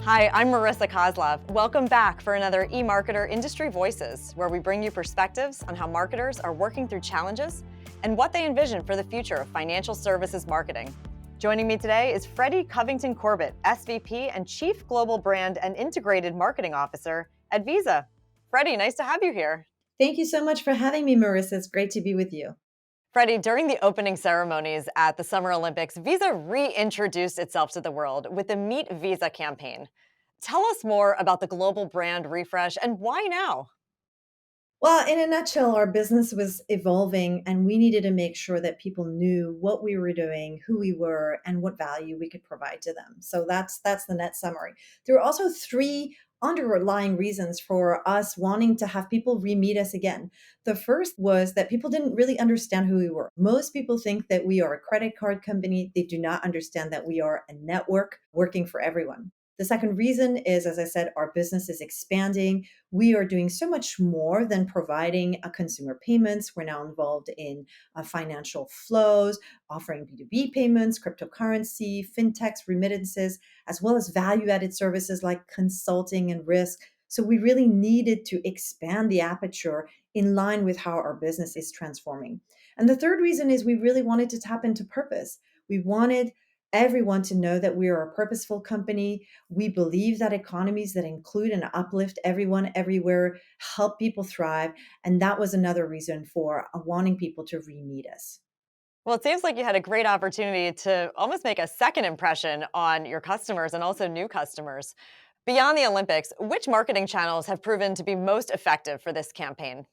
Hi, I'm Marissa Kozlov. Welcome back for another eMarketer Industry Voices, where we bring you perspectives on how marketers are working through challenges and what they envision for the future of financial services marketing. Joining me today is Frederique Covington Corbett, SVP and Chief Global Brand and Integrated Marketing Officer at Visa. Freddie, nice to have you here. Thank you so much for having me, Marissa. It's great to be with you. Freddie, during the opening ceremonies at the Summer Olympics, Visa reintroduced itself to the world with the Meet Visa campaign. Tell us more about the global brand refresh and why now? Well, in a nutshell, our business was evolving and we needed to make sure that people knew what we were doing, who we were, and what value we could provide to them. So that's the net summary. There were also three underlying reasons for us wanting to have people re-meet us again. The first was that people didn't really understand who we were. Most people think that we are a credit card company. They do not understand that we are a network working for everyone. The second reason is, as I said, our business is expanding. We are doing so much more than providing a consumer payments. We're now involved in financial flows, offering B2B payments, cryptocurrency, fintechs, remittances, as well as value added services like consulting and risk. So we really needed to expand the aperture in line with how our business is transforming. And the third reason is we really wanted to tap into purpose. We wanted everyone to know that we are a purposeful company. We believe that economies that include and uplift everyone everywhere help people thrive. And that was another reason for wanting people to re-meet us. Well, it seems like you had a great opportunity to almost make a second impression on your customers and also new customers. Beyond the Olympics, which marketing channels have proven to be most effective for this campaign?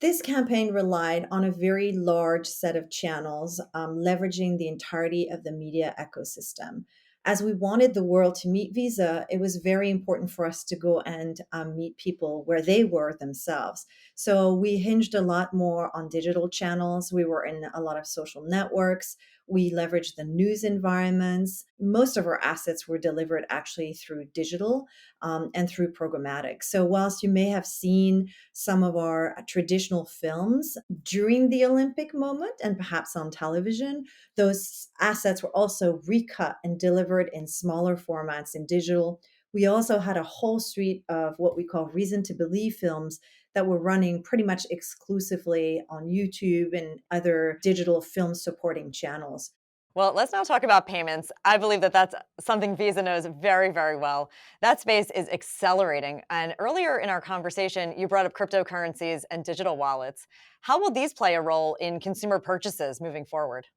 This campaign relied on a very large set of channels, leveraging the entirety of the media ecosystem. As we wanted the world to meet Visa, it was very important for us to go and meet people where they were themselves. So we hinged a lot more on digital channels. We were in a lot of social networks. We leveraged the news environments. Most of our assets were delivered actually through digital and through programmatic. So, whilst you may have seen some of our traditional films during the Olympic moment and perhaps on television, those assets were also recut and delivered in smaller formats in digital. We also had a whole suite of what we call reason to believe films that were running pretty much exclusively on YouTube and other digital film supporting channels. Well, let's now talk about payments. I believe that that's something Visa knows very, very well. That space is accelerating. And earlier in our conversation, you brought up cryptocurrencies and digital wallets. How will these play a role in consumer purchases moving forward?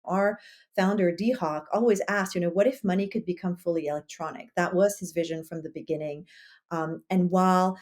Our founder, D Hawk, always asked, what if money could become fully electronic? That was his vision from the beginning. And while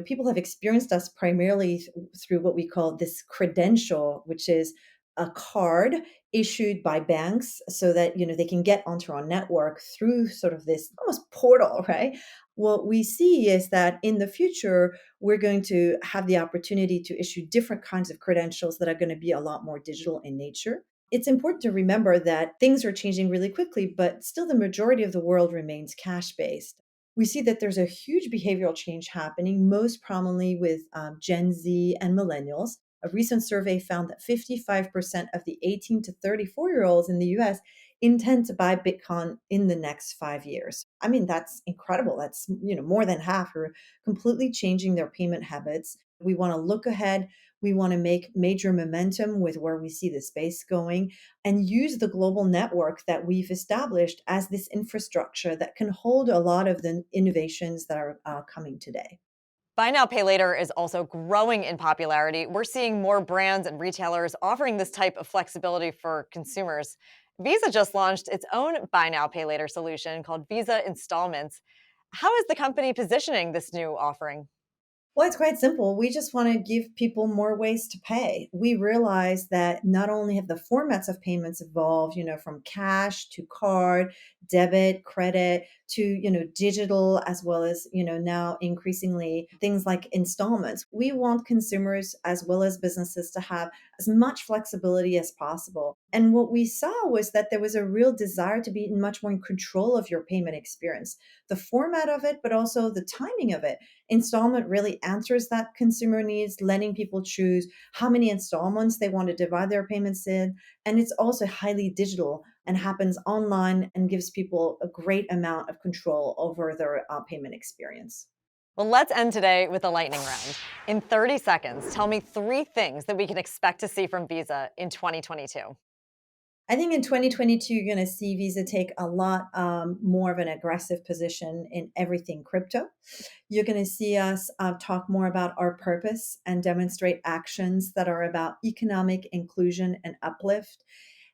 people have experienced us primarily through what we call this credential, which is a card issued by banks so that they can get onto our network through sort of this almost portal, right? What we see is that in the future, we're going to have the opportunity to issue different kinds of credentials that are going to be a lot more digital in nature. It's important to remember that things are changing really quickly, but still the majority of the world remains cash based. We see that there's a huge behavioral change happening, most prominently with Gen Z and millennials. A recent survey found that 55% of the 18 to 34-year-olds in the US intend to buy Bitcoin in the next 5 years. I mean, that's incredible. That's, more than half are completely changing their payment habits. We want to look ahead. We want to make major momentum with where we see the space going and use the global network that we've established as this infrastructure that can hold a lot of the innovations that are coming today. Buy now, pay later is also growing in popularity. We're seeing more brands and retailers offering this type of flexibility for consumers. Visa just launched its own buy now, pay later solution called Visa Installments. How is the company positioning this new offering? Well, it's quite simple. We just want to give people more ways to pay. We realize that not only have the formats of payments evolved, from cash to card, debit, credit to, digital, as well as, now increasingly things like installments. We want consumers as well as businesses to have as much flexibility as possible. And what we saw was that there was a real desire to be much more in control of your payment experience, the format of it, but also the timing of it. Installment really answers that consumer needs, letting people choose how many installments they want to divide their payments in. And it's also highly digital. and happens online and gives people a great amount of control over their payment experience. Well, let's end today with a lightning round. In 30 seconds, tell me 3 things that we can expect to see from Visa in 2022. I think in 2022, you're going to see Visa take a lot more of an aggressive position in everything crypto. You're going to see us talk more about our purpose and demonstrate actions that are about economic inclusion and uplift.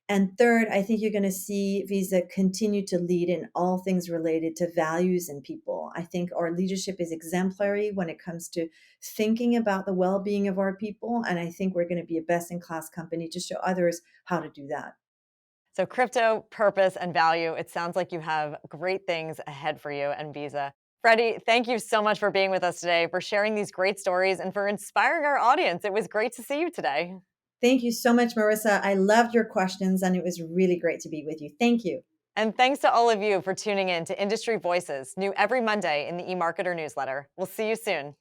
And third, I think you're going to see Visa continue to lead in all things related to values and people. I think our leadership is exemplary when it comes to thinking about the well being of our people. And I think we're going to be a best in class company to show others how to do that. So, crypto, purpose, and value. It sounds like you have great things ahead for you and Visa. Freddie, thank you so much for being with us today, for sharing these great stories, and for inspiring our audience. It was great to see you today. Thank you so much, Marissa. I loved your questions and it was really great to be with you. Thank you. And thanks to all of you for tuning in to Industry Voices, new every Monday in the eMarketer newsletter. We'll see you soon.